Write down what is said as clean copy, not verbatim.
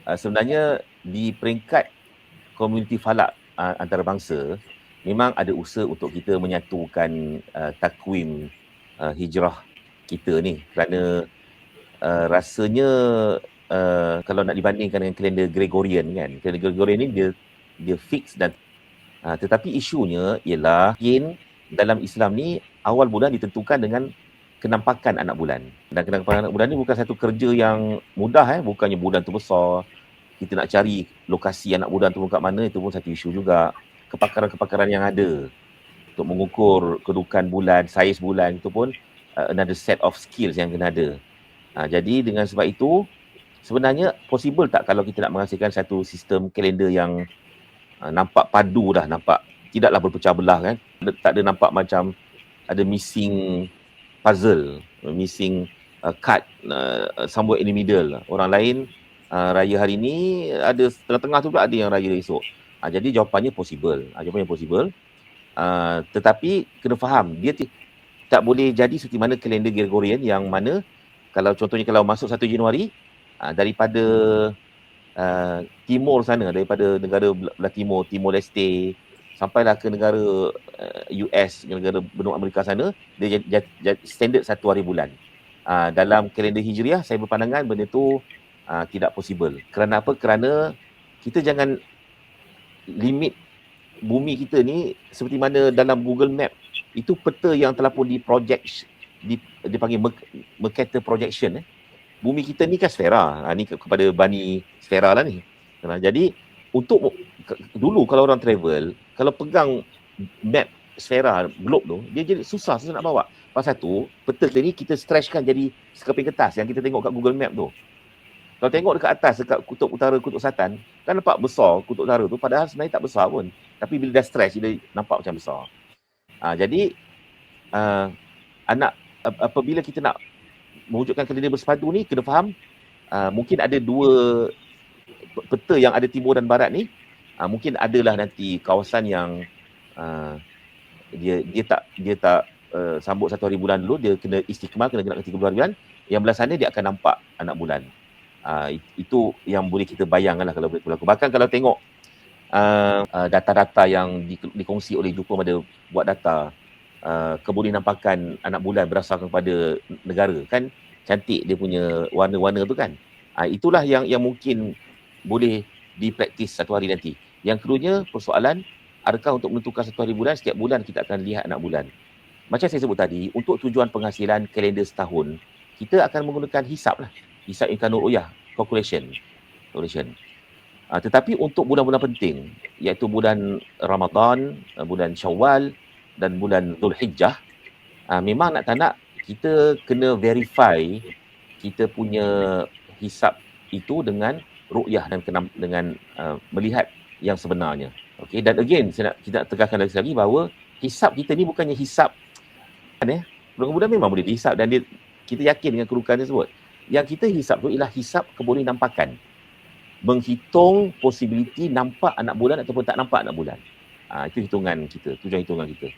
Sebenarnya di peringkat komuniti falak antarabangsa, memang ada usaha untuk kita menyatukan takwim hijrah kita ni, kerana rasanya kalau nak dibandingkan dengan kalender Gregorian kan, kalender Gregorian ni dia fix dan tetapi isunya ialah mungkin dalam Islam ni awal bulan ditentukan dengan kenampakan anak bulan. Dan kenampakan anak bulan ni bukan satu kerja yang mudah, bukannya bulan tu besar, kita nak cari lokasi anak bulan tu kat mana, itu pun satu isu juga. Kepakaran-kepakaran yang ada untuk mengukur kedudukan bulan, saiz bulan, itu pun another set of skills yang kena ada. Jadi dengan sebab itu, sebenarnya possible tak kalau kita nak menghasilkan satu sistem kalender yang nampak padu dah, nampak tidaklah berpecah belah kan, tak ada nampak macam ada missing puzzle, missing card somewhere in the middle. Orang lain raya hari ni, ada tengah-tengah tu pula ada yang raya esok. Jadi jawapannya possible. Tetapi kena faham, dia tak boleh jadi seperti mana kalender Gregorian yang mana kalau contohnya kalau masuk 1 Januari daripada timur sana, daripada negara belah timur, Timor Leste, sampailah ke negara US, negara benua Amerika sana, dia standard 1 hari bulan. Dalam kalender Hijriah, saya berpandangan benda tu tidak possible. Kerana apa? Kerana kita jangan limit bumi kita ni seperti mana dalam Google Map, itu peta yang telah pun diproject, dipanggil Mercator projection. Bumi kita ni kan sfera. Ni kepada Bani sfera lah ni. Jadi untuk dulu kalau orang travel, kalau pegang map sfera globe tu, dia jadi susah nak bawa. Pasal tu, peta ni kita stretchkan jadi sekeping kertas yang kita tengok kat Google Map tu. Kalau tengok dekat atas, dekat kutub utara, kutub selatan, kan nampak besar kutub utara tu, padahal sebenarnya tak besar pun. Tapi bila dah stretch, dia nampak macam besar. Jadi, apabila kita nak mewujudkan kalender bersepadu ni, kena faham mungkin ada dua peta yang ada timur dan barat ni. Mungkin adalah nanti kawasan yang dia tak sambut 1 hari bulan dulu, dia kena istiqmal, kena genapkan 30 hari bulan. Yang belah sana dia akan nampak anak bulan. Itu yang boleh kita bayangkan lah kalau boleh berlaku. Bahkan kalau tengok data-data yang dikongsi oleh Jepun pada buat data kebolehnampakan anak bulan berdasarkan kepada negara, kan cantik dia punya warna-warna tu kan. Itulah yang mungkin boleh dipraktis 1 hari nanti. Yang keduanya, persoalan adakah untuk menentukan 1 hari bulan, setiap bulan kita akan lihat anak bulan. Macam saya sebut tadi, untuk tujuan penghasilan kalender setahun, kita akan menggunakan hisap lah, hisap imkanul ru'yah, calculation. Tetapi untuk bulan-bulan penting, iaitu bulan Ramadan, bulan Syawal dan bulan Zulhijjah, memang nak tak nak kita kena verify kita punya hisap itu dengan ru'yah dan dengan melihat yang sebenarnya. Okay? Dan again, kita nak tegaskan lagi bahawa hisap kita ni bukannya hisap bulan-bulan memang boleh dihisap dan kita yakin dengan kedudukan tersebut. Yang kita hisap tu ialah hisap kebolehnampakan, menghitung possibility nampak anak bulan ataupun tak nampak anak bulan. Itu hitungan kita, tujuan hitungan kita.